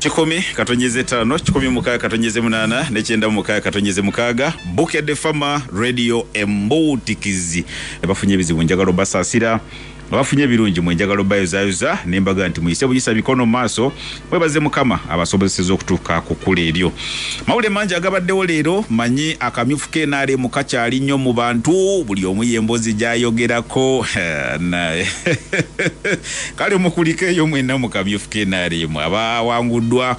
Chikomi katonyeze 5 chikomi mukaya katonyeze 8 nechenda mukaya katonyeze mukaga Bukedde Farmer Radio embutikizi ebafunye ebizibu njagalo basasira abafunye birungi mu njagalo bayozayuza nembaga nti muyise buyisa bikono maaso mwebaze mukama abasobozeseza okutuuka ku kula eryo mawule mangi agabaddewo leero manyi akamyufu kenale mukakyali nnyo mu bantu buli omu yembozi gyayogerako kale mukulikeeyo mwenna mu kamyufu kenale mu abawanguddwa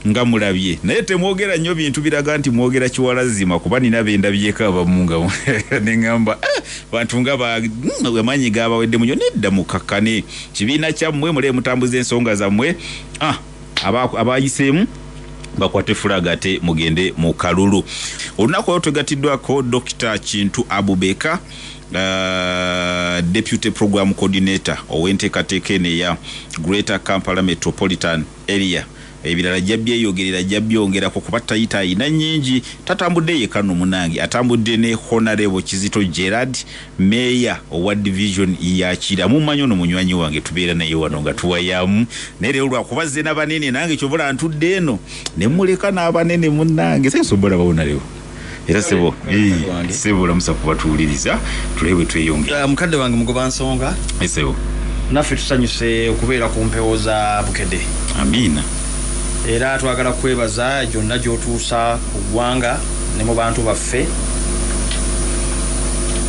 nga mulabye naye temwogera nnyo bintu biraga nti mwogera kiwalazima kuba nina bendabyeko abamu nga neŋŋamba bantu nga bamanyi gabawedde munyo nedda mukakkane kibiina kyammwe mule mutambuza ensonga zammwe abayiseemu bakwate fulaga ate mugende mu kalulu olunaku olwo twegatiddwako Dr. Kintu Abubeka Deputy Program Coordinator ow'enteekateeka eno eya Greater Kampala Metropolitan Area ebirala jabyeyogerera jabyongerako kuba tayita ayina nnyingi tatambudde yekano munange atambudde ne Honorable Kizito Gerard Mayor owa Division ya Kira mumanyi ono munywanyi wange tubeera naye wano nga tuwayamu nere olwa kubaze n'abanene nange kyobula ntudde eno ne muleka n'abanene munange sensobola bawona leo era sebo lamusa kubatuuliriza tulewe tweyongera mukadde wange mugoba nsonga sebo naffe tusanyuse okubeera ku mpewo za Bukedde amina era twagala kwebaza gyonna gy'otuusa ku ggwanga ne mu bantu baffe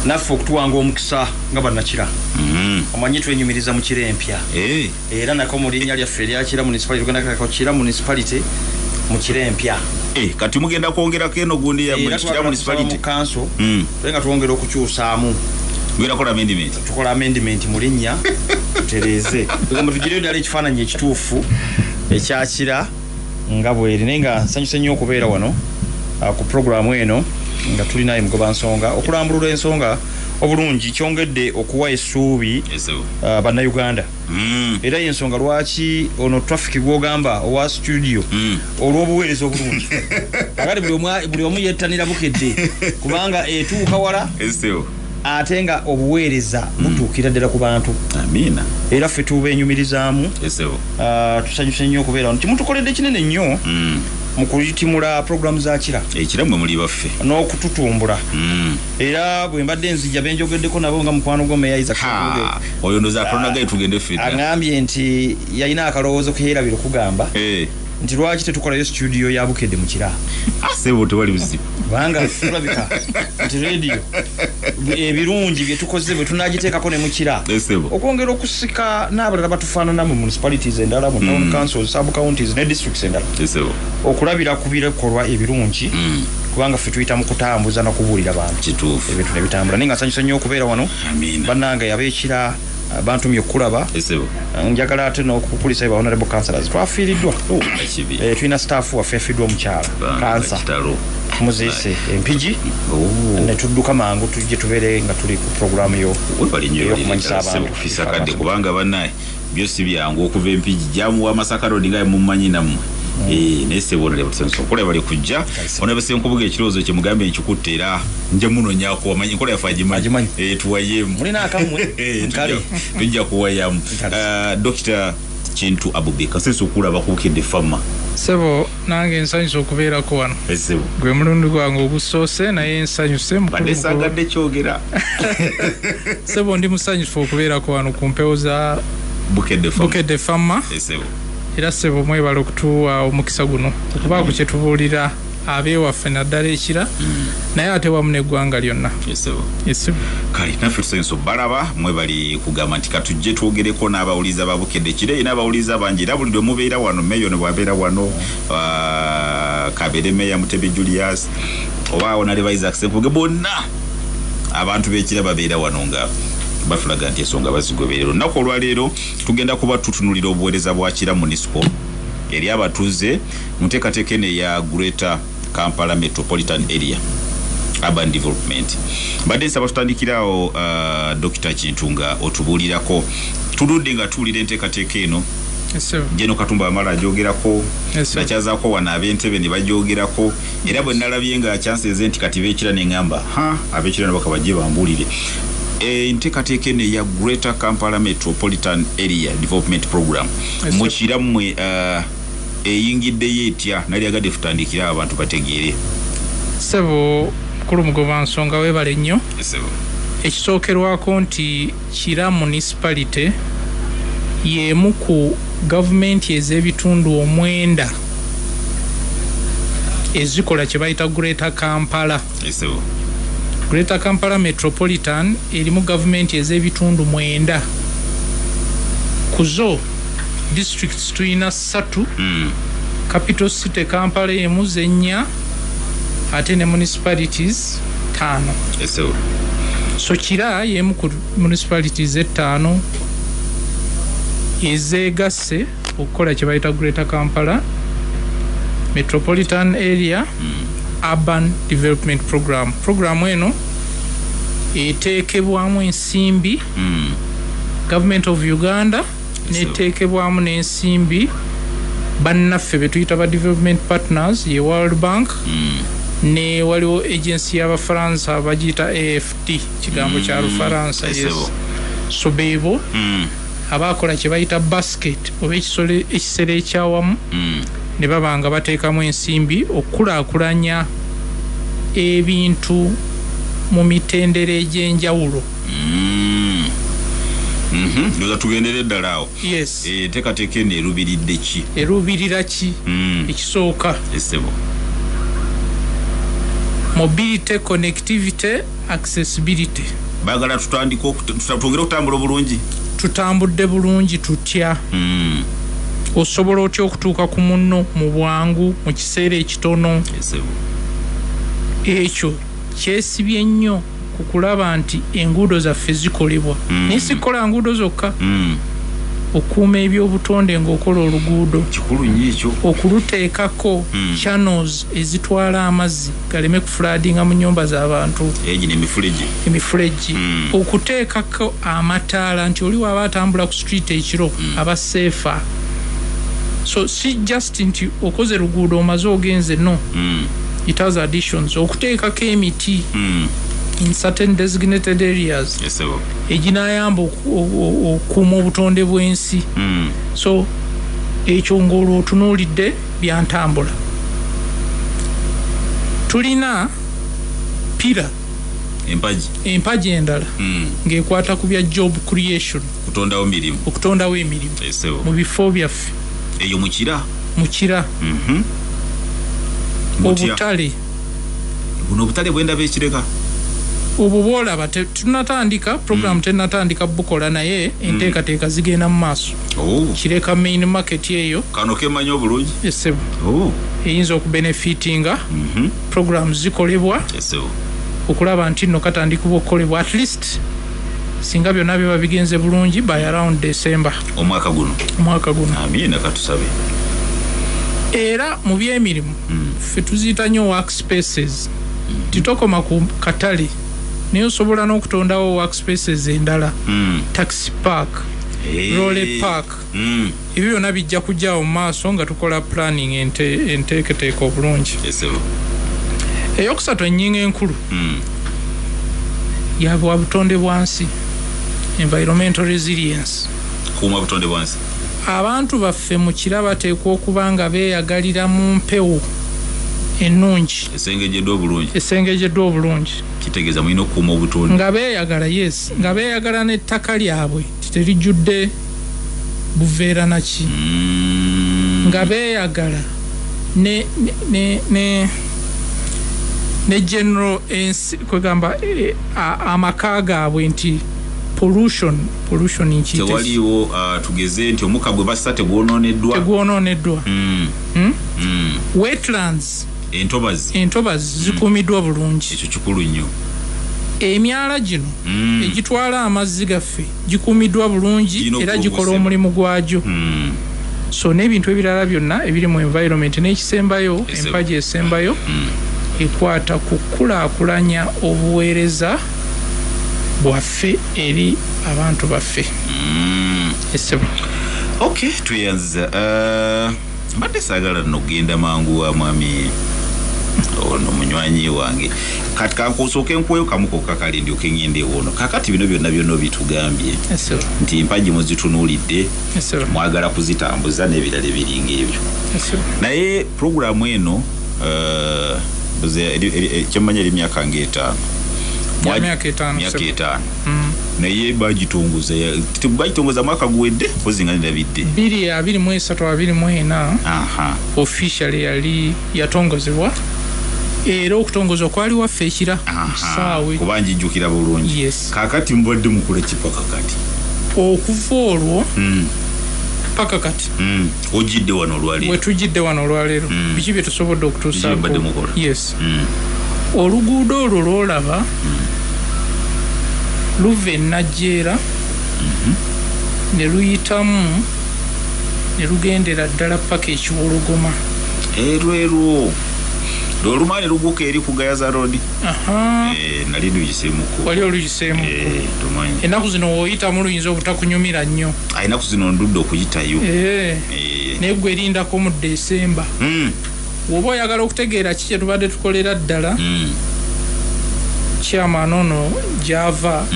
naffe okutuwanga omukisa nga bannakira omanyi twenyumiriza mu kira empya era nako mu linnya lyaffe erya Kira municipality tugenda Kira municipality mu kira empya kati mugenda kwongerako eno gundi ya Kira municipality council nga twongera okukyusaamu tukola amendment mu linnya tutereeze tugamba tugireyo ddala ekifaananyi ekituufu ekya Kira nga bweri naye nga nsanyuse nnyo okubeera wano ku programu eno nga tuli naye mugoba nsonga okulambulula ensonga obulungi kyongedde okuwa essuubi bannayuganda era y'ensonga lwaki ono traffic gwogamba owa studio olw'obuweereza obulungi akati buli omu yettanira Bukedde kubanga etuuka wala ate nga obuweereza butuukira ddala ku bantu amina era ffe tubenyumirizaamu tusanyuse nnyo okubeera wano timutukoledde kinene nnyo mu kuyitimula programu za Kira ekira mwe muli baffe n'okututumbula era bwe mbadde nzija benjogeddeko nabo nga mukwano gwo Meya Isaac oyo ndoza atonagaye tugende ffe aŋambye nti yalina akalowoozo keerabira okugamba nti lwaki tetukolayo studio ya Bukedde mu Kira sebo tewali buzibu kubanga tulabika nti radio ebirungi bye tukoze bwe tunagiteekako ne mu Kira okwongera okusika n'abalala batufaanana mu municipalities endala mu town councils sub counties ne districts endala okulabira ku birekolwa ebirungi kubanga ffe tuyita mu kutambuza n'okubuulira bantu ebintu ne bitambula naye nga nsanyusa nnyo okubeera wano bannange abeekira bantumye okulaba njagala ate n'okukulisa ba honorable councillors twafiiriddwa tulina staff waffe yafiiddwa omukyala kansa muziise empigi ne tudduka mangu tujje tubeere nga tuli ku programu y'okumanyisa abantu fisakadde kubanga bannaye byosi byangu okuva empigi jamuwa Masaka Road nga mumanyi nammwe nesebonere busenso kole bali kujja onabese nkubuga ekiroozo kye mugambe nkikutte era nje muno nyako amanyi nkola yafajimanyi tuwayemu mulina akamwe nkale tujja kuwayamu Dr. Kintu Abubeka senso okulaba ku Bukedde Farmer sebo nange nsanyuse okubeerako wano gwe mulundi gwange ogusoose naye nsanyuse badesagadde kyogera sebo ndi musanyufu okubeerako wano ku mpewo za Bukedde Farmer era sebo mwebala okutuwa omukisa guno okubaako kye tubuulira abeewaffe naddala ekira naye ate wamu n'eggwanga lyonna kale naffe tusenso balaba mwebali kugamba nti katujje twogereko n'abawuliza ba Bukedde Kira n'abawuliza bangi era buli lwe mubeera wano Meyo ne bwabeera wano Kabere Meya Mutebi Julius oba Honorable Isaac Senkuge bonna abantu b'Ekira babeera wano nga bafulaga nti ensonga bazigoberera olunaku olwaleero tugenda kuba tutunulira obuweereza bwa Kira municipal eri abatuuze mu nteekateeka eno eya Greater Kampala Metropolitan Area Urban Development mbadde nsaba tutandikirawo Dr. Kintu nga otubuulirako tuludde nga tuwulira enteekateeka eno Jeno Katumba amala ajogerako nakyazaako wana ab'Entebbe ne bajogerako era bwe nalabye nga chances nti kati b'Ekira ne ngamba ab'Ekira nabo kabajje bambuulire enteekateeka eno eya Greater Kampala Metropolitan Area Development Program mu Kira mmwe eyingidde yetya nali agadde tutandikira abantu bategeere. Sebo mukulu mugoba nsonga webale nnyo. Sebo ekisookerwako nti Kira municipality y'emu ku gavumenti ez'ebitundu 9 ezikola kye bayita Greater Kampala. Sebo Greater Kampala Metropolitan erimu gavumenti ez'ebitundu 9. Kuzo districts tuyina 3. Capital City Kampala emu 4 ate ne municipalities 5. Sebo So Kira y'emu ku municipalities 5 ezeegasse okukola kye bayita Greater Kampala Metropolitan Area Urban Development Program. Programu eno eteekebwamu ensimbi Government of Uganda neteekebwamu n'ensimbi bannaffe be tuyita ba development partners ye World Bank ne waliwo agency y'Abafaransa bagiyita AFD kigambo kya Lufaransa. Yes. So beebo abakola kye bayita basket oba ekisere ekyawamu ne babanga bateekamu ensimbi okukulaakulanya ebintu mu mitendera egy'enjawulo. Ndoza tugendere ddala awo. Yes. Teekateeka eno erubiridde ki? Erubirira ki? Ekisooka. Sebo mobility, connectivity, accessibility. Bagala tutandika tutongera okutambula bulungi. Tutambudde bulungi tutya. Osobola otya okutuuka ku munno mu bwangu mu kiseera ekitono. Ekyo kyesibye nnyo ku kulaba nti enguudo zaffe zikolebwa. Naye si kukola nguudo zokka. Okuuma ebyobutonde ng'okola oluguudo. Kikulu nnyo ekyo. Okuluteekako channels ezitwala amazzi galeme kufulaadinga mu nnyumba z'abantu. Egi emifulejji. Okuteekako amataala nti oli waaba atambula ku street ekiro aba safer. So si just nti okoze luguudo omaze ogenze no. It has additions. Okuteekako emiti in certain designated areas. Yes, sir. Ejinayamba okuuma obutonde bw'ensi. So ekyo ng'olwotunuulidde byantambula. Tulina pira empaji endala ng'ekwata ku bya job creation. Okutondawo emirimu. Yes, sir. Mu bifo byaffe. Eyo mukira. Obutale. Buno obutale bwenda beekireka. Obuboolaba tunatandika program tenatandika bukola naye enteekateeka zigenda mu maaso. Kireka main market eyo. Kano kemanyi obulungi. Yes, sir. Eyinza okubenefitinga program zikolebwa. Yes, sir. Okulaba nti nno katandika okukolebwa at least singa byonna biba bigenze bulungi by around December. Omwaka guno. Amiina katusabe. Era mu by'emirimu ffe tuziyita nnyo workspaces. Titokoma ku katale naye osobola n'okutondawo workspaces endala. Taxi park, role park. Ebyo byonna bijja kujjawo mu maaso nga tukola planning enteeketeeka obulungi. Eyokusatu ennyingo enkulu yabwa butonde bwansi, environmental resilience. Kuuma butonde bwansi. Abantu baffe mu Kira bateekwa okuba nga beeyagalira mu mpewo ennungi. Esengejeddwa obulungi. Kitegeeza mulina okukuuma obutonde. Nga beeyagala, yes. Nga beeyagala n'ettaka lyabwe terijjudde buveera naki. Nga beeyagala ne general kwegamba amaka gaabwe nti pollution nki tewaliwo tugeze nti omuka gwe bassa tegwononeddwa. Wetlands, entobazi zikuumiddwa bulungi. Ekyo kikulu nnyo. Emyala gino egitwala amazzi gaffe gikuumiddwa bulungi era gikola omulimu gwagyo. So n'ebintu ebirala byonna ebiri mu environment n'ekisembayo empaji esembayo ekwata ku kulaakulanya obuweereza bwaffe eri abantu baffe. Okay, tuyanziza mbadde saagala nno kugenda mangu wa mwami ono munywanyi wange kati kankosoke nkweyo kamuko kakali ndio kengende wono kakati bino byonna bitugambye nti mpaji muzitunulidde mwagala kuzitambuza n'ebirala biringa ebyo naye programu eno kyamanya eri myaka ng'etaano naye bagitongoza mwaka guwedde ozinganira bidde 2023-2024 officially yali yatongozebwa era okutongozwa kwali waffe ekira saawe kubanji jjukira bulungi kakati mbadde mukule kipaka kati okuva olwo paka kati ojidde wano olwaleero wetujidde wano olwaleero biki bye tusobodde okutuusaako oluguudo olwo lwolaba luva e Najjeera ne luyitamu ne lugendera ddala paka ekiwologoma erwerwo lwolumale luguka eri ku Gayaza Road nali luyiseemuko wali oluyiseemuko ennaku zino woyitamu luyinza obutakunyumira nnyo ennaku zino ndudde okuyitayo naye gwe erindako mu Desemba woba oyagala okutegeera ki kye tubadde tukolera ddala chairman ono gyava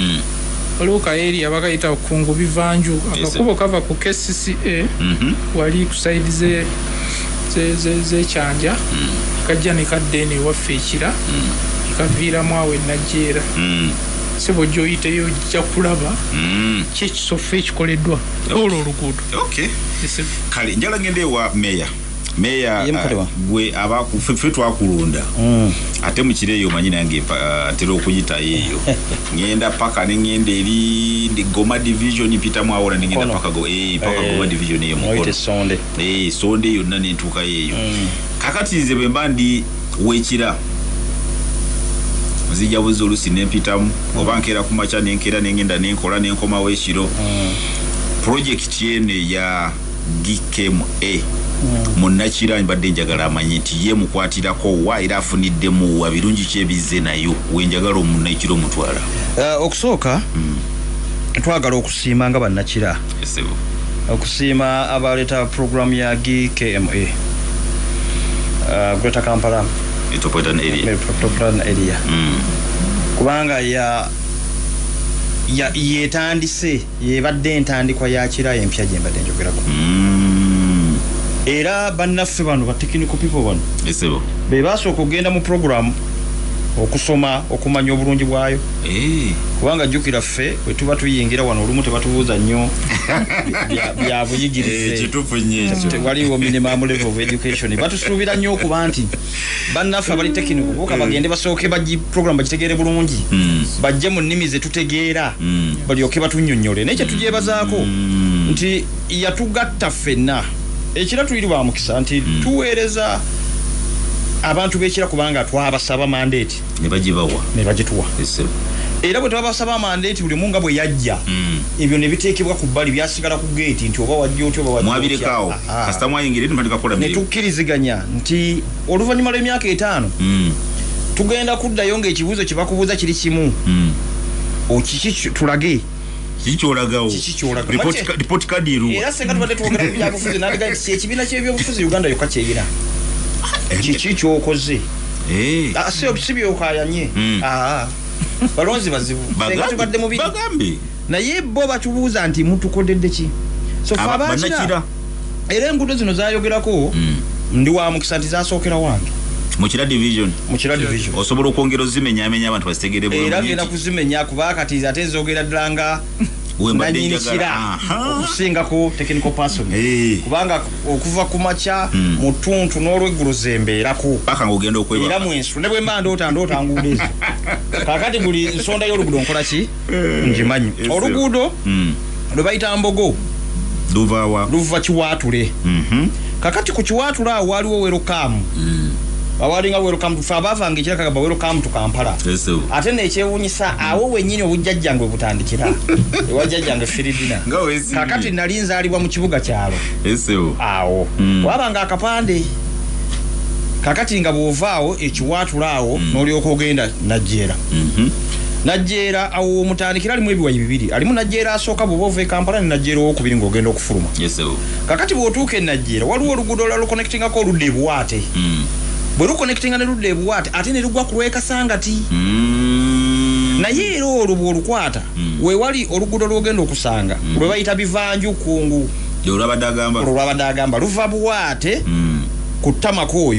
waliwo kaeri abakayita kungu bivanju akakubo kava ku KCCA wali ku side ze kyanja kajja ne kaddene waffe ekira kaviiramu awe Najjeera sebo joyiteyo ojja kulaba kyekisofa ekikoleddwa olwo oluguudo kale njala ngende wa meya gwe abakufe twakulonda ate mukireyo omanyi nange atera okuyitayo eyo ngenda paka nengenda eri Goma division pitamu awona nengenda paka Goma division eyo mukono sonde yonna nentuuka yeeyo kakati nze bwe mba ndi wekira nzija buzi olusi nempitamu oba nkeera ku makya nenkera nengenda nenkola nenkomawo ekiro project yene ya GKMA munnakira mbadde njagala amanyi nti ye mukwatirako wa era afuniddemu wa birungi kyebizze nayo wenjagala omunnakiro mutwala okusooka twagala okusiima nga bannakira okusiima abaleeta program ya GKMA Greater Kampala Metropolitan Area kubanga yetandise yebadde entandikwa yakira empya gye mbadde njogerako era bannaffe bano ba technical people bano be basooka okugenda mu program okusoma okumanya obulungi bwayo kubanga jjukira ffe bwe tuba tuyingira wano olumu tebatubuuza nnyo bya buyigirize waliwo minimum level of education batusuubira nnyo okuba nti bannaffe abali technical boka bagende basooke program bagitegeere bulungi bajje mu nnimi ze tutegeera balyoke batunnyonnyole naye kyetugyebazaako nti yatugatta ffenna ekira tuyiri wa mukisa nti tuweereza abantu b'ekira kubanga twabasaba mandate ne bagituwa era bwe twabasaba mandate buli munga bwe yajja ebyo ne biteekebwa ku bbali byasigala ku gate nti oba wajja otyo oba wajja mwabirekawo kasita mwayingire ntandikakola ne tukkiriziganya nti oluvannyuma lw'emyaka 5 tugenda kuddayo ng'ekibuuzo kye bakubuuza kiri kimu okiki tulage kikyolagawo report card iru era senga tubadde twogera ku byabufuzi n'aliga nti ekibiina ky'ebyobufuzi Uganda yokka kyeyina kiki kyokoze si byokayanye balonzi bazibu senga tubadde mubiri naye bo batubuuza nti mutukodedde ki so fe abakira era enguudo zino zayogerako ndi wa mukisa nti zasookera wange Mukira division osobola okwongera ozimenyamenya abantu basitegeere bulungi era genda kuzimenya kuba kati ate zogera ddanga nanyinishira okusingako technical person kubanga okuva ku makya mu ttuntu n'olweggulu zembeerako paka ng'ogenda okweba era mwensu ne bwe mba ndoota nguudo ezo kakati buli nsonda y'oluguudo nkola ki ngimanyi oluguudo lwe bayita Mbogo luva Kiwaatule kakati ku Kiwaatule awo waliwo welcome awalinga welcome to abavanga ekiraka ba welcome to Kampala ate nekyewunyisa awo wennyini obujjajjange butandikira ewajjajjange Firidina kakati nali nzaalibwa mu kibuga kyalo awo wabanga akapande kakati nga bw'ovaawo ekiwaatula awo n'olyoka ogenda Najjeera Najjeera awo omutandikira alimu ebiwayi bibiri alimu Najjeera asooka bw'oba ova e Kampala ne Najjeera owokubiri ng'ogenda okufuluma kakati bw'otuuka e Najjeera waliwo oluguudo olwalo connectingako oludda e Buwaate bwe connecting ne ludde buwate ate ne lugwa kulweka sangati naye era olwo olukwata we wali oluguudo lwogenda okusanga lwe bayita bivanju kungu olwabadagamba luva buwate ku tamako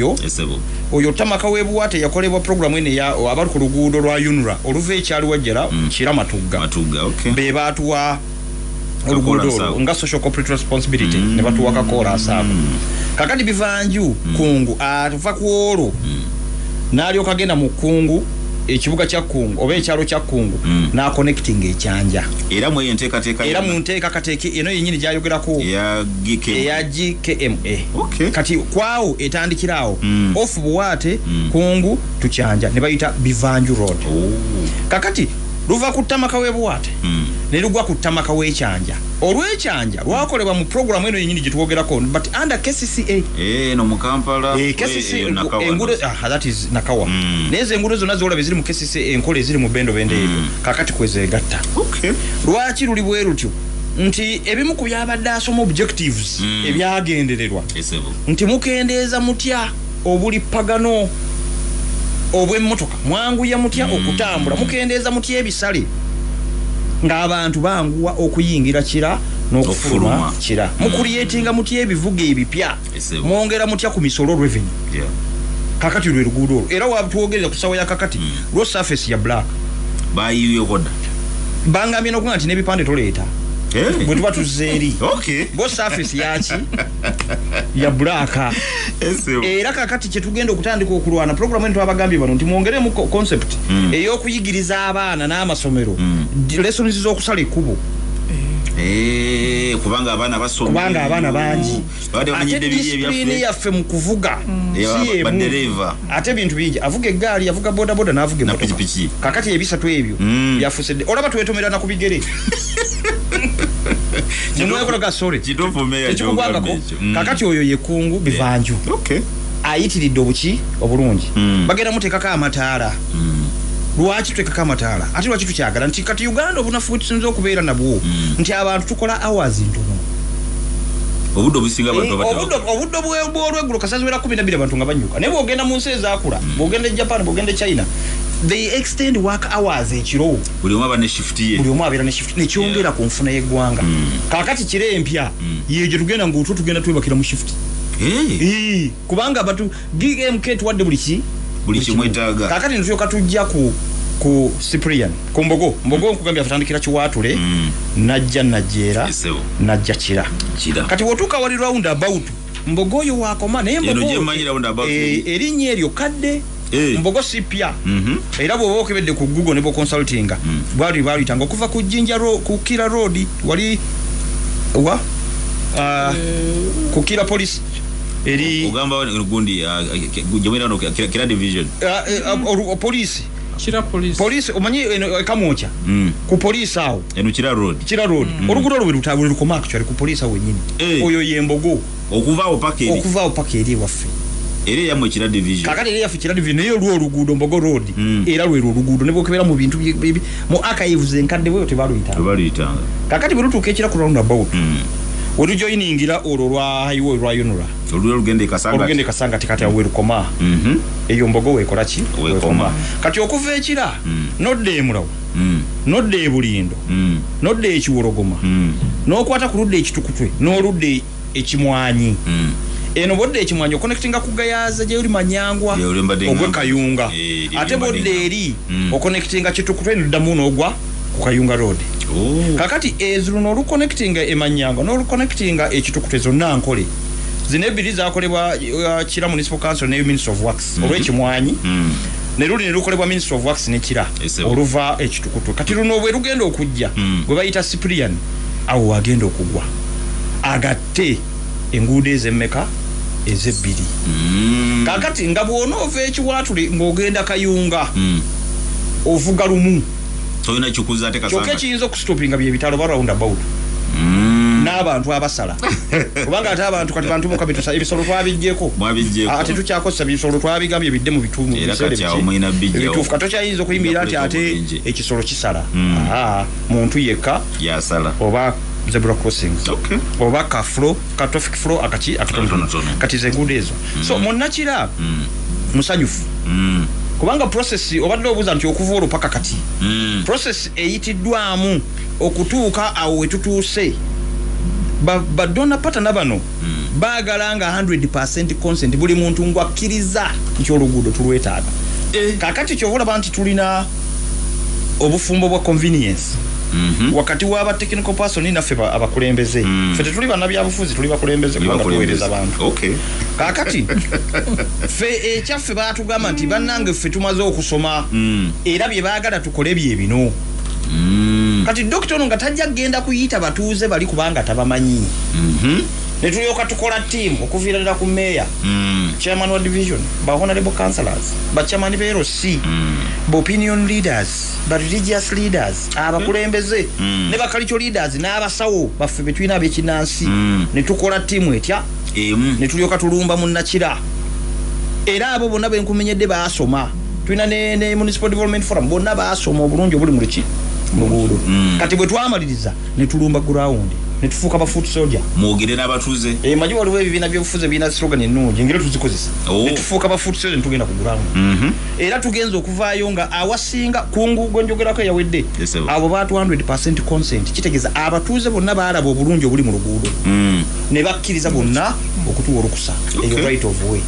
oyo tamaka webuwate yakolebwa programu ene ya abali ku luguudo lwa Unra oluva ekyali wajjera kira matugga be batuwa oluguudo nga social corporate responsibility ne batuwa kakola asaba kakati bivanju kungu atuva ku olwo nalyo kagenda mu kungu ekibuga kya kungu oba ekyalo kya kungu na connecting ekyanja era mu enteekateeka era mu nteekateeka eno yennyini gyayogerako ya GKMA kati kwawo etandikirawo off buwate kungu tukyanja ne bayita bivanju road kakati luva ku tamaka webuwate ne lugwa ku tamaka wekyanja olwekyanja lwakolebwa mu programu eno yennyini gyetuwogerako but under KCCA no mu Kampala engudo that is Nakawa neze engudo zonna zolabe ziri mu KCCA enkole ziri mu bendo bende kakati kwezegatta lwaki luli bwe rutyo nti ebimu ku byabadde asoma objectives ebyagendererwa nti mukendeeza mutya obuli pagano obw'emmotoka mwanguya mutya okutambula mukendeeza mutya ebisale ng'abantu banguwa okuyingira kira n'okufuluma kira mukuliyetinga mutya ebivuga ebipya mwongera mutya ku misolo revenue kakati lwe luguudo era watuwogerera ku sawa ya kakati road surface ya black bayiyokoda bangambye n'okuga nti n'ebipande toleeta bwe tuba tuzzeeri bo surface yaki ya bulaka era kakati kyetugenda okutandika okulwana programu eno twabagambye bano nti mwongeremu concept ey'okuyigiriza abaana n'amasomero lessons z'okusala ekkubo kubanga abaana bangi ate disipulini yaffe mu kuvuga ate bintu bingi avuga eggaali avuga bodaboda n'avuga emmotoka kakati ebisatu ebyo byafusedde olaba twetomerana ku bigere kakati oyo yekungu bivanju ayitiridde obuki obulungi bagenda muteekako amataala lwaki tuteekako amataala ate lwaki tukyagala nti kati Uganda obunafu bwetusinza okubeera nabwo nti abantu tukola hours ntono obudde obusinga obudde bw'olweggulo kasaziwera 12 abantu nga banyuka naye bw'ogenda mu nsi ezaakula bw'ogenda e Japan bw'ogenda e China they extend work hours ekiro buli omu abeera ne shift nekyongera ku nfuna y'eggwanga kaakati kiro empya yeegye tugenda ng'otwo tugenda twebakira mu shift kubanga abantu GMK tuwadde buli kimwetaaga kaakati netulyoka tujja ku Cyprian ku mbogo nkugambye atandikira kiwaatule najja najjeera najja kira kati wotuuka wali round about mbogo oyo wakoma naye erinnya eryo kadde mbogo sipya era bw'oba okebedde ku Google ne consultinga bwaliyitanga okuva ku Jinja ku Kira Road wali ku Kira Police eri ogamba gundi jomera Kira Division police omanyi Kamwocha ku police awo eno Kira Road oluguudo olwo lwe lukoma actually ku police awo wennyini oyo yembogo okuvaawo paka eri waffe eri yamwe Kira Division kakati eri yaffe Kira Division naye olwo oluguudo Mbogo Road era lwe oluguudo ne bwokebera mu bintu mu archives enkadde bweyo tebaluyitanga kakati bwe lutuuka ekira ku roundabout wetujoyiningira olwo lwa highway lwa Unra olugende kasanga tikati awe lukoma eyo Mbogo wekola ki wekoma kati okuva ekira nodde emulawo nodde ebulindo nodde ekiwologoma n'okwata ku ludde ekitukutwe n'oludde ekimwanyi eno bodde ekimwanyi okonectinga ku Gayaza gye uli Manyangwa ogwe Kayunga ate bodde eri okonectinga kitukutwe n'oddamu n'ogwa ku Kayunga Road kakati ezulu n'olukonectinga Manyangwa n'olukonectinga ekitukutwe zonna nkole zino ebbiri zakolebwa Kira Municipal Council ne Ministry of Works olw'ekimwanyi ne luli ne lukolebwa Ministry of Works ne Kira oluva ekitukutwe kati luno bwe lugenda okujja bwe bayita Cyprian awo wagenda okugwa agatte enguudo ez'emmeka ez'ebbiri kakati nga bw'onoova ekiwaatule ng'ogenda Kayunga ovuga lumu kyokka ekiyinza okusitopinga byebitalo ba roundabout n'abantu abasala kubanga ate abantu kati bantu muka ebisolo twabijjeko ate tukyakozesa bisolo twabigambye ebidde mu bitundu ebituufu kati okyayinza okuyimirira nti ate ekisolo kisala muntu yekka yasala oba zebra crossings oba ka traffic flow akatono kati zenguudo ezo so munnakira musanyufu kubanga process obadde obuuza nti okuva olwo paka kati process eyitiddwamu okutuuka awo wetutuuse badona patana bano baagala nga 100% consent buli muntu ngwakkiriza nti oluguudo tulwetaaga kakati kyovulaba nti tulina obufumbo bwa convenience wakati waba technical person naffe abakulembeze ffe tetuli bannabyabufuzi tuli bakulembeze kubanga tuweereza abantu kakati ffe ekyaffe baatugamba nti bannange ffe tumaze okusoma era bye baagala tukole bye bino kati dokita ono nga tajja kgenda kuyita batuuze bali kubanga tabamanyi ne tulyoka tukola team okuviirira ku meya chairman wa division ba honorable councillors ba chairman ba ROC ba opinion leaders ba religious leaders abakulembeze ne ba cultural leaders n'abasawo baffe betwina abekinansi ne tukola team etya ne tulyoka tulumba mu Nakira era abo bonna benkumenyedde baasoma tulina ne municipal development forum bonna baasoma obulungi obuli mu luki mugudu kati bwe twamaliriza ne tulumba ground ne tufuuka ba foot soldier mwogere n'abatuuze maji waliwo ebibiina by'obufuzi bina slogan ennungi ngero tuzikozesa ne tufuuka ba foot soldier ne tugenda ku ground era tugenza okuvaayo nga awasinga kungu gwenjogerako yawedde abo baatu 100% consent kitegeeza abatuuze bonna baalaba obulungi obuli mu luguudo ne bakkiriza bonna okutuwa olukusa eyo right of way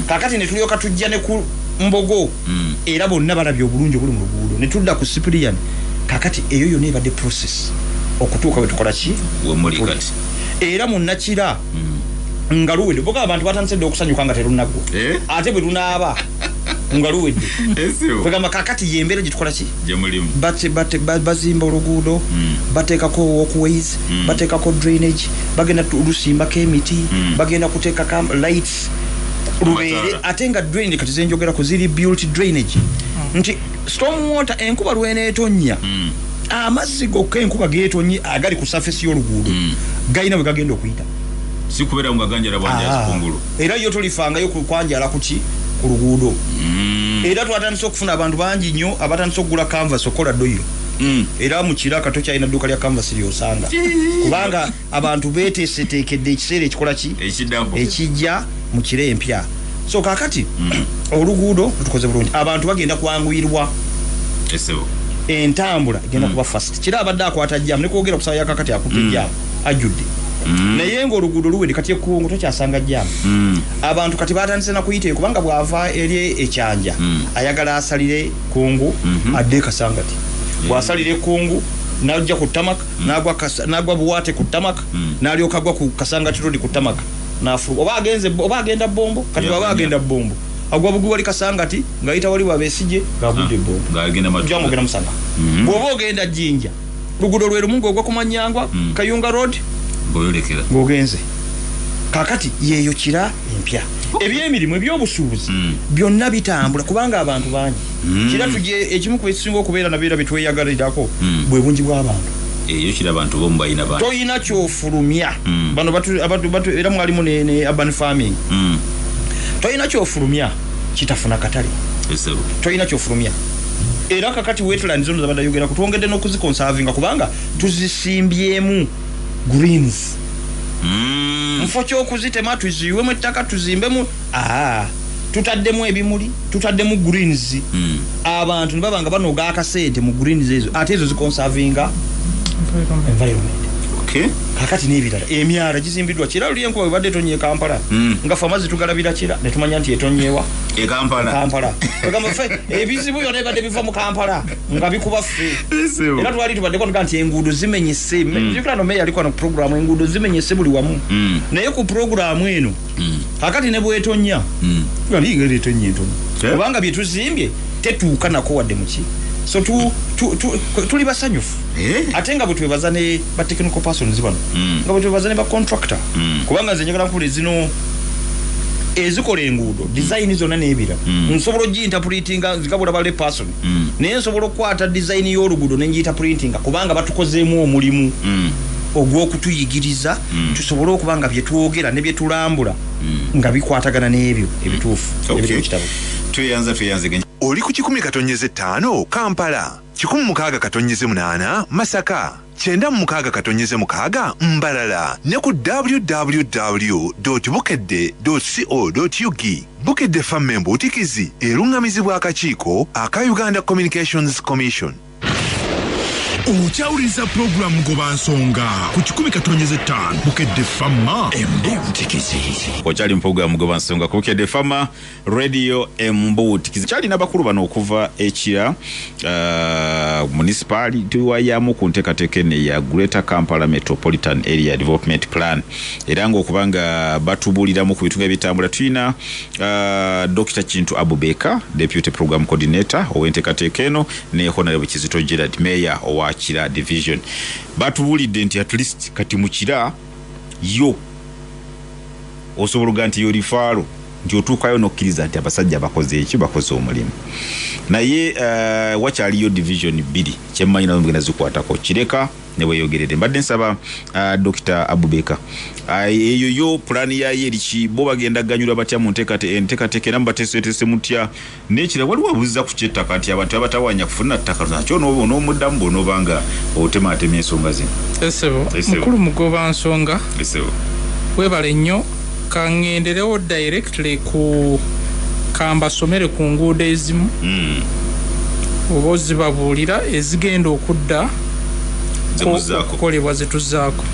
kakati ne tulyoka tujja ne ku Mbogo era bonna balabye obulungi obuli mu luguudo ne tudda ku Cyprian kakati eyo yonna ebadde process okutuuka we tukola ki wemuli kati era mu Nakira nga luwedde boga abantu batandise okusanyuka nga terunagwo ate bwe tunaaba nga luwedde kwegamba kakati yembeera gye tukola ki gyemulimu bazimba oluguudo bateekako walkways bateekako drainage bagenda lusimbako emiti bagenda kuteekako lights lubeere ate nga drainage kati zenjogera ku ziri built drainage nti storm water enkuba lweneetonya amazzi gokka enkuba geetonye agali ku surface y'oluguudo galina bwe gagenda okuyita si kubeera nga ganjala bwanjala kungulu era yo tolifangayo kwanjala kuki ku luguudo era twatandise okufuna abantu bangi nnyo abatandise okugula canvas okola doyiro era mu Kiraka tokyalina dduuka lya canvas lyosanga kubanga abantu beeteeseteekedde ekiseera ekikola ki ekijja mu kire empya so kakati oluguudo tukoze bulungi abantu bagenda kwanguyirwa entambula egenda kuba fast kira abadde akwata jam ne kwogera kusaba yakakati akutte jam ajudde naye nga oluguudo luwedde kati ekkungu tokyasanga jam abantu kati batandise na kuyita kubanga bwava eri ekyanja ayagala asalire kungu adde Kasangati bwasalire kungu najja ku tamaka nagwa buwate ku tamaka nalyoka gwa ku Kasangati road ku tamaka nafu oba agenda bombo kati baba agenda bombo agwa bugu wali Kasangati ngaita wali wabesije gabudde bombo ngagenda jamu gena musanga bobo ogenda Jinja lugudo lweru mungu ogwa kumanyangwa Kayunga road boyolekera ngogenze kakati yeyo kira empya ebyemirimu ebyobusuubuzi byonna bitambula kubanga abantu bangi kira tuje ekimu ku ekisinga okubeera nabeera bitweyagalirako bwe bungi bw'abantu eyo kira abantu bomba bayina bantu toyina kyofulumya bano batu era mwalimu ne urban farming toyina kyofulumya kitafuna katale toyina kyofulumya era kakati wetland zono zabanda yogera kutwongedde n'okuzikonsavinga kubanga tuzisimbyemu greens mfo kyokuzitema tuziyiwemu ettaka tuzimbemu tutaddemu ebimuli tutaddemu greens abantu nibaba nga banooga akasente mu greens ezo ate ezo zikonsavinga environment kakati n'ebirala emyala gizimbiddwa kira luli enkuba webadde etonye Kampala nga ffe amazzi tugalabira kira ne tumanya nti etonyewa Kampala egamba ffe ebizibu byonna ebadde biva mu Kampala nga bikuba ffe era twali tubaddeko tuga nti enguudo zimenyese jukira no meya alikuwa na programu enguudo zimenyese buli wamu naye ku programu eno kakati ne bwetonya gali ngeri etonye entono kubanga bye tuzimbye tetuuka nako wadde muki so tuli basanyufu ate nga bwe twebaza ne ba technical persons bano nga bwe twebaza ne ba contractor kubanga nze njagala nkule zino ezikola enguudo design zonna n'ebira nsobola oginterpretinga zikabula bale person naye nsobola okukwata design y'oluguudo nengiinterpretinga kubanga batukozeemu omulimu ogw'okutuyigiriza tusobole okuba nga bye twogera ne bye tulambula nga bikwatagana n'ebyo ebituufu ebiri mu kitabo tweyanze oli ku 10 katonyeze 5 Kampala 16 katonyeze 8 Masaka 9 Mbalala ne ku www.bukedde.co.ug. Bukedde FM embutikizi erungamizibwa akakiiko aka Uganda Communications Commission. Uchawuliza programu Gobansonga ku 10.5 Bukedde FM embutikizi. Ochali programu Gobansonga ku Bukedde FM radio embutikizi. Chali nabakulu bano okuva ekira municipality wayamu ku nteekateeka ya Greater Kampala Metropolitan Area Development Plan. Era nga okubanga batubuliramu ku bitunga bitambula tulina Dr. Kintu Abubeka, Deputy Program Coordinator ow'enteekateeka eno, ne Honorable Kizito Gerard, Mayor owa Kira Division. Batubulidde nti at least kati mukira yo osobola nti yo rifaro nti otuukayo nokkiriza nti abasajja bakoze eki, bakoze omulimu. Naye wakyaliyo division 2 kyemmanyi nazo mugenda zikwatako kireka ne weyogerere. Mbadde nsaba Dr. Abubeka eyo yo plani ya yeriki bo bagenda ganyula batya mu nteekateeka era mbateeseteese mutya n'ekira waliwo abuuza ku kyettaka nti abantu abatawanya kufuna ttaka nakyo n'omuddamu bw'onoobanga otemaatema ensonga zino. Esebo mukulu mugoba nsonga webale nnyo kangenderewo directly ku kambasomere ku nguudo ezimu oba ozibabuulira ezigenda okudda okukolebwa zetuzaako.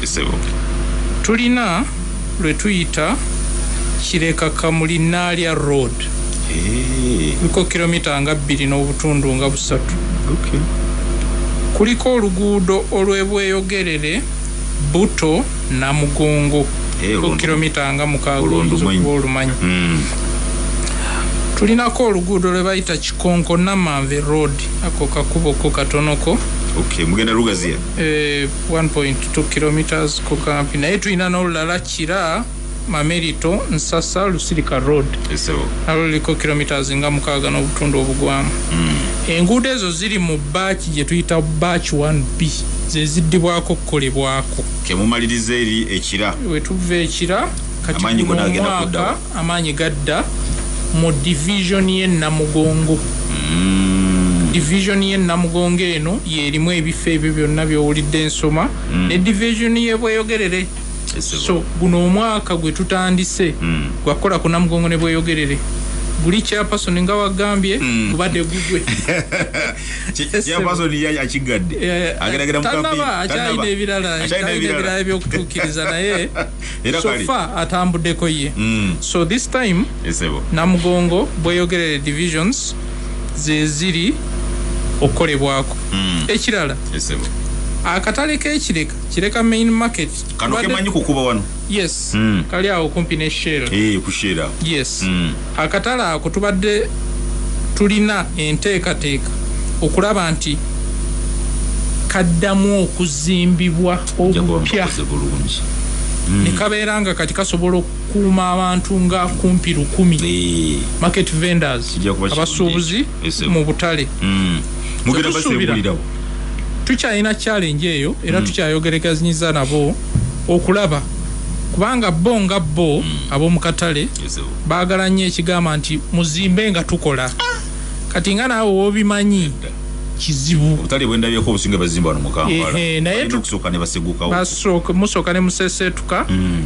Tulina lwe tuyita Kireka Kamuli Naalya Road, kuliko kilomita nga 2 n'obutundu nga 3. Kuliko oluguudo olw'ebweyogerere Buto na Mugongo, ku kilomita nga 6 olumanyi. Tulinako oluguudo lwe bayita Kikonko Namanve Road, ako kakubo ko katonoko. Mugenda Lugazia 1.2 kilometers ko kampi. Naye tulina n'olulala Kira Mamerito Nsasa Lusirika Road, alo liko kilometers nga 6 n'obutundu obugwamu. Enguudo ezo ziri mu batch gye tuyita batch 1B, ze ziddibwako kukolebwako. Kemumalirize eri ekira wetuva ekira kati amaanyi gadda mu division ye Namugongo. Division ye Namugongo eno yerimu ebifo ebyo byonna byowulidde ensoma, ne division ye bweyogerere. So guno omwaka gwe tutandise gwakola ku Namugongo ne bweyogerere. Buli chairperson nga wagambye gubadde gugwe. Chairperson ya kigadde ageragera mu kampi achaine ebirala ebyokutuukiriza naye so far atambuddeko ye. So this time Namugongo bweyogerere divisions ze ziri okolebwako. Ekirala akatale k'ekireka Kireka main market kano kemanyi kukuba wano. Yes. Kali awo kumpi ne Shell. Kushera. Yes. Akatale ako tubadde tulina enteekateeka okulaba nti kaddamu okuzimbibwa obupya ne kabeera nga kati kasobola okukuuma abantu nga kumpi 10 market vendors abasuubuzi mu butale. Mugenda basebulirawo. Tukyalina challenge eyo era tukyayogerekanyiza nabo okulaba kubanga bo ab'omu katale baagala nnyo ekigamba nti muzimbe nga tukola. Kati nga naawe wobimanyi kizibu. Obutale bwendabyeko obusinga bazimba wano mu Kampala. Naye tukusooka ne basegukawo. Musooka ne museseetuka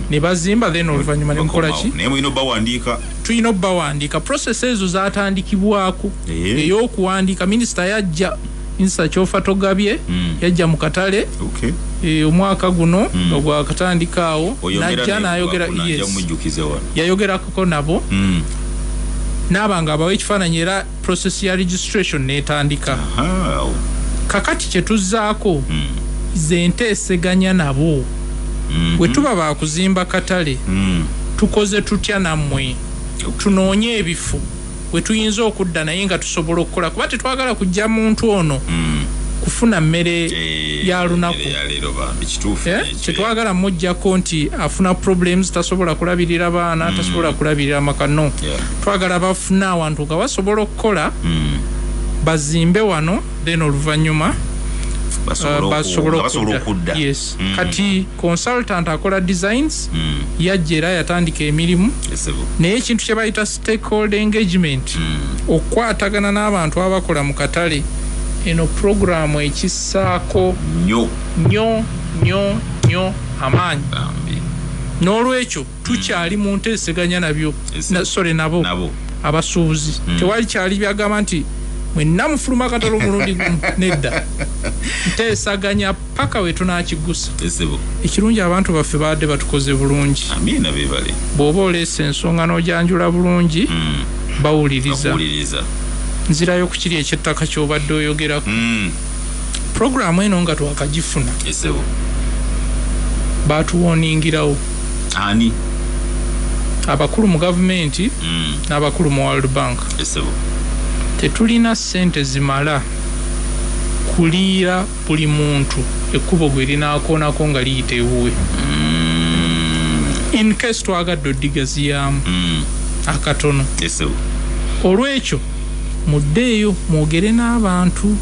ne bazimba then oluvannyuma ne mukola ki? Naye mulina obbawandiika. Tulina obbawandiika. Process ezo zaatandikibwako. Ey'okuwandiika minisita yajja. Insa chofa togabye yajja mu katale omwaka guno nga gwakatandikaawo najja n'ayogera yayogerako nabo n'abanga abawa ekifaananyi era process ya registration n'etandika. Kakati kye tuzzaako ze nteeseganya nabo bwe tuba baakuzimba katale tukoze tutya nammwe tunoonye ebifu we tuyinza okudda naye nga tusobola okukola kuba tetwagala kujja muntu ono kufuna mmere ya lunaku. Tetwagala mujjako nti afuna problems, tasobola kulabirira baana, tasobola kulabirira makano. Twagala bafuna awantu nga basobola okukola bazimbe wano then oluvannyuma basobola okudda. Yes. Kati consultant akola designs yajja era yatandika emirimu naye ekintu kye bayita stakeholder engagement okukwatagana n'abantu abakola mu katale eno programu ekisaako nnyo amaanyi n'olwekyo tukyali mu nteeseganya nabyo nabo abasuubuzi tewali kyali byagamba nti mwenna mufuluma katalo mulundi gumu nedda nteesaganya paka we tunakigusa ekirungi abantu baffe baadde batukoze bulungi bw'oba oleesa ensonga n'ojanjula bulungi bawuliriza nzirayo ku kiri ekyettaka ky'obadde oyogerako programu eno nga twakagifuna baatuwoningirawo ani abakulu mu gavumenti n'abakulu mu World Bank tetulina ssente zimala kuliira buli muntu ekkubo gwe linaakoonako nga liyita ewuwe in case twagadde oddigaziyamu akatono olwekyo muddeeyo mwogere n'abantu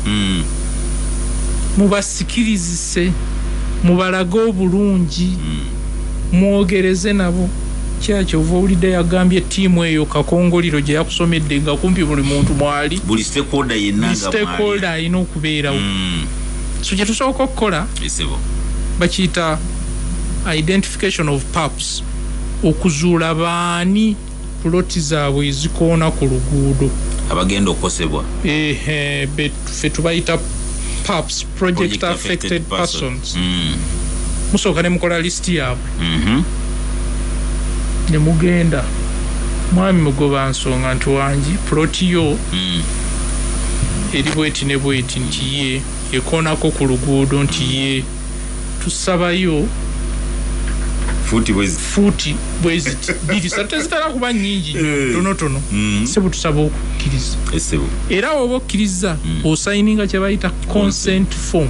mubasikirizise mubalage obulungi mwogereze nabo kyakyo ova olidde yagambye ttiimu eyo kakongoliro gye yakusomedde nga kumpi buli muntu mwali buli stakeholder alina okubeerawo so kye tusooka okukola bakiyita identification of paps okuzuula baani puloti zaabwe ezikoona ku luguudo abagenda okukosebwa ffe tubayita PAPs, project affected persons. Musooka ne mukola listi yaabwe ne mugenda mwami mugoba nsonga nti wangi puloti yo eri bweti ne bweti nti ye ekoonako ku luguudo nti ye tusabayo fuuti bweziti biri satezitala kuba nnyingi tonotono sebo tusaba okukkiriza era oba okkiriza osayininga kye bayita consent form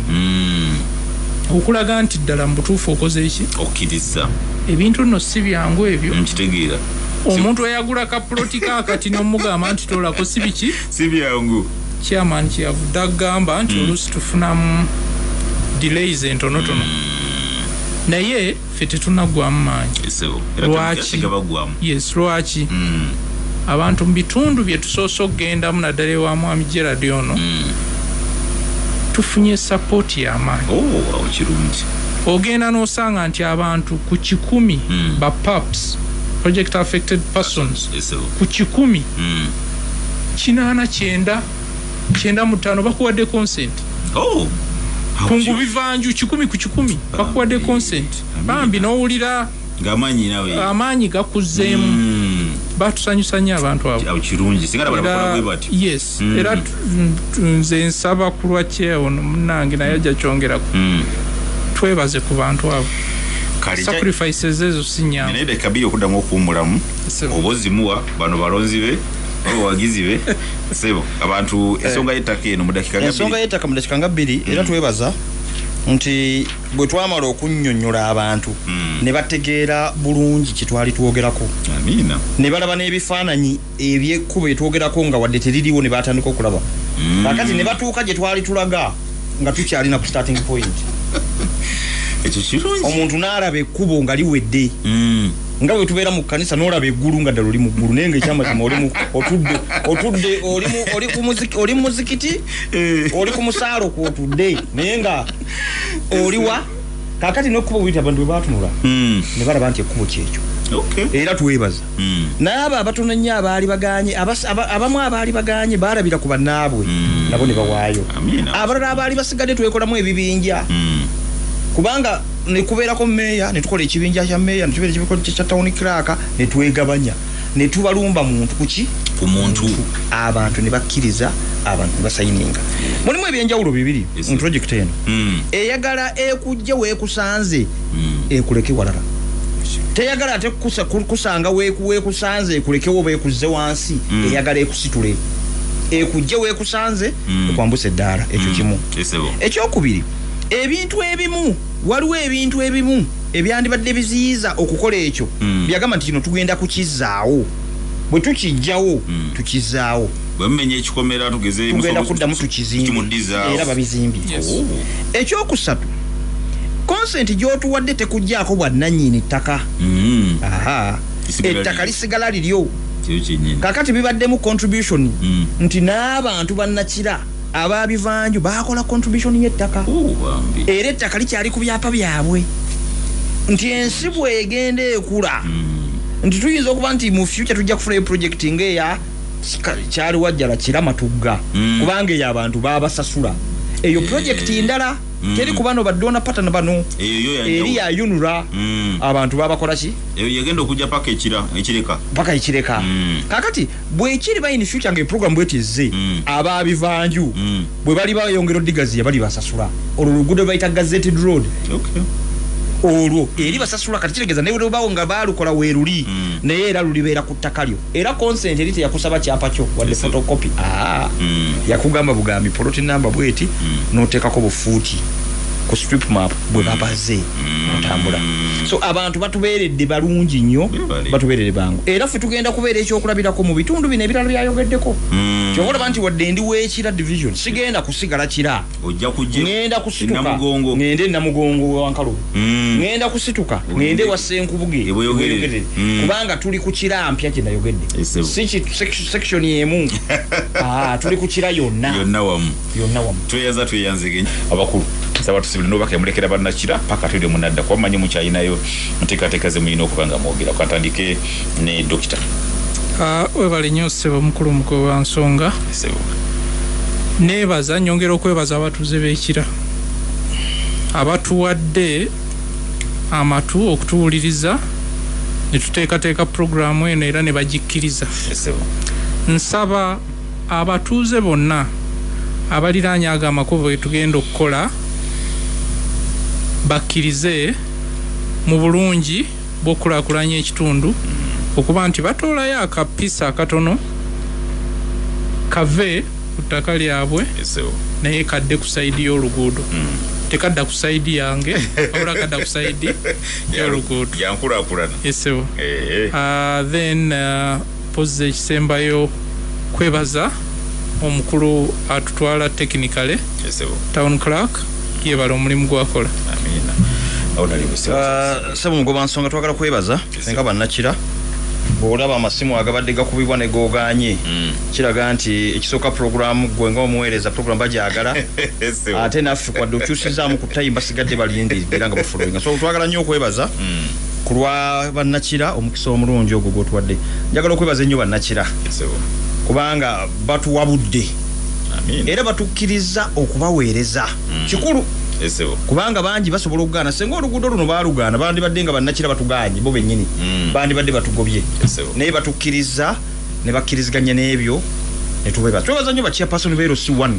okulaga nti ddala mu butuufu okoze eki okkiriza ebintu nno si byangu ebyo nkitegeera omuntu eyagula kapuloti kaakati n'omugamba nti tolako si biki si byangu chairman kyeyavudde agamba nti oluusi tufunamu delays entonotono naye ffe tetunaggwamu maanyi lwaki abantu mu bitundu bye tusoose okgendamu naddala ewa mwami Gerard ono tufunye sappooti y'amaanyi ogenda n'osanga nti abantu ku 100 ba PAPs project affected persons ku 100 95 bakuwadde consent kungu bivanju 10 ku 10 bakuwadde consent bambi n'owulira amaanyi gakuzeemu batusanyusa nnyo abantu abo kirungi singa balabakola bwe bati yes era nze nsaba ku lwakye ono munnange naye ajja kyongerako twebaze ku bantu abo sacrifices ezo si nyangu naye kabiri okuddamu okuwummulamu obozimuwa bano balonzi be abawagizi be sebo abantu ensonga y'ettaka eno mu dakiika nga bbiri era twebaza nti bwe twamala okunnyonnyola abantu ne bategeera bulungi kye twali twogerako ne balaba n'ebifaananyi ebyekkubo bye twogerako nga wadde teririwo ne batandika okulaba kakati ne batuuka gye twali tulaga nga tukyalina ku starting point ekyo kirungi omuntu n'alaba ekkubo nga liwedde nga bwe tubeera mu kkanisa n'olaba eggulu nga ddala oli mu ggulu naye ng'ekyamazima otudde oli mu muzikiti oli ku musaalo kwotudde naye nga oliwa kakati n'ekkubo buyita abantu bwe baatunula ne balaba nti ekkubo kyekyo era twebaza naye abo abatono nnyo abaali baganye abamu abaali baganye baalabira ku bannaabwe nabo ne bawaayo abalala abaali basigadde twekolamu ebibinja kubanga nekubeerako meeya netukola ekibinja kya meeya netubeera ekibiko kya town clerk netwegabanya netubalumba muntu kuki ku muntu abantu ne bakkiriza abantu basayininga mulimu ebyenjawulo bibiri mu project eno eyagala ekujja weekusanze ekuleke walala teyagala ate kusanga weekusanze ekulekewo beekuzze wansi eyagala ekusitule ekujja weekusanze ekwambusa eddaala ekyo kimu ekyokubiri waliwo ebintu ebimu ebyandibadde biziyiza okukola ekyo byagamba nti kino tugenda kukizaawo bwe tukijjawo tukizaawo bwemmenye ekikomera tugenda kuddamu tukizimbe era babizimbye ekyokusatu consent gy'otuwadde tekugjaako bwannannyini ttaka ettaka lisigala liryo kakati bibaddemu contribution nti n'abantu bannakira ababivanju bakola contribution y'ettaka era ettaka likyali ku byapa byabwe nti ensi bwegenda ekula nti tuyinza okuba nti mu future tujja kufuna project ng'eya kyali wajjala Kiramatugga kubanga eyo abantu babasasula eyo project ndala teri kubano badona pattern bano eri ya yunura abantu babakola ki eyo yegenda okujja paka ekireka kakati bwe kiri bayini future nge program bwetize ababivanju bwe bali bayongero digazi yabali basasula olugudo bayita gazetted road olwo eri basasula kati kiregeza ne bawo nga balukola weruli naye era lulibeera ku ttakalyo era consent erite yakusaba kyapa kyo wadde photocopy yakugamba bugambi plot number bweti notekako bufuuti ku strip map bwe babaze mutambula so abantu batubeeredde balungi nnyo batubeeredde bangu era ffe tugenda kubeera ekyokulabirako mu bitundu bino ebirala byayogeddeko kyobola nti wadde ndi weekira division sigenda kusigala kira ojja kujja ngenda kusituka ngende Namugongo wankalu ngenda kusituka ngende wa Senkubuge kubanga tuli ku kira mpya kye nayogedde section yemu tuli ku kira yonna wamu tuyanze abakulu sabatu sibulino bakemulekera bannakira paka tuli munadda kwa manyi mukyayinayo nteekateeka ze mulina okubanga mwogera katandike ne dokita webale nnyo ssebo mukulu mugoba nsonga neebaza nyongera okwebaza abatuuze b'ekira abatuwadde amatu okutuwuliriza ne tuteekateeka puroguramu eno era ne bagikkiriza nsaba abatuuze bonna abaliraanye ago amakubo ge tugenda okukola bakkirize mu bulungi bw'okulaakulanya ekitundu okuba nti batoolayo akapiisa akatono kave ku ttaka lyabwe naye kadde ku sayidi y'oluguudo tekadda ku sayidi yange wabula kadda ku sayidi y'oluguudo yankulaakulana esebo then pozza ekisembayo kwebaza omukulu atutwala technically town clerk yebala omulimu gwakola sebo mugoba nsonga twagala kwebaza nga bannakira bw'olaba amasimu agabadde gakubibwa ne googanye kiraga nti ekisooka program gwe nga omuweereza program bajagala ate naffe kwadde okyusizaamu ku time basigadde balindi era nga bafolowinga so twagala nnyo okwebaza ku lwa bannakira omukisa omulungi ogwo gw'otuwadde njagala okwebaza ennyo bannakira kubanga batuwabudde era batukkiriza okubaweereza kikulu kubanga bangi basobola okugaana senga oluguudo luno baalugana bandibadde nga bannakira batuganye bo bennyini bandibadde batugobye naye batukkiriza ne bakkiriziganya n'ebyo twebaza nnyo bachairperson beero C1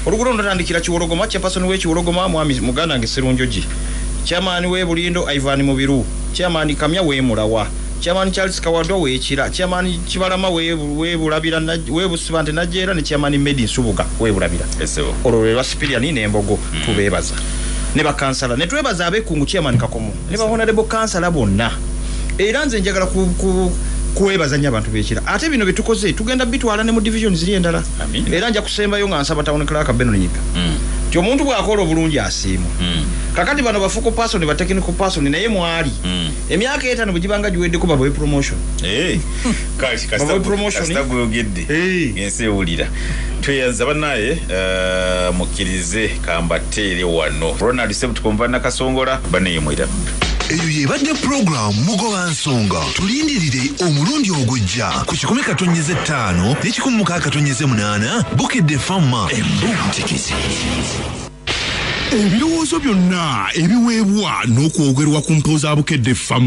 oluguudo luno tatandikira Kiwologoma chairperson w'Ekiwologoma mwami muganda wange Sserunjogi chairman w'e Bulindo Ivan Mubiru chairman Kamya w'Emulawa chairman Charles Kawadwa w'Ekira chairman Kibalama w'Ebulabira w'Ebusibante Najera ne chairman Medi Nsubuga w'Ebulabira olwo lwa Spirian n'Embogo tubeebaza ne bakansala ne twebaza abekungu chairman Kakomo ne ba honorable kansala bonna era nze njagala kwebaza nnyo abantu b'Ekira ate bino bitukoze tugenda bitwala ne mu division ziri endala era nja kusembayo nga nsaba town clerk Benon Nyiga ti omuntu bw'akola obulungi asiimu kakati bano bafuko person ba technical person naye mwali emyaka 5 bugibanga giweddeko babawe promotion kasita gwogedde ensi ewulira tweyanza bannaye mukkirize kambateere wano Ronald Sebutukomva Nakasongola baneeyemwera eyo yebadde program mugoba nsonga tulindirire omulundi ogujja ku 10.5 ne 10.8 Bukedde Famma embuntikisi ebirowoozo byonna ebiweebwa n'okwogerwa ku mpooza Bukedde Famma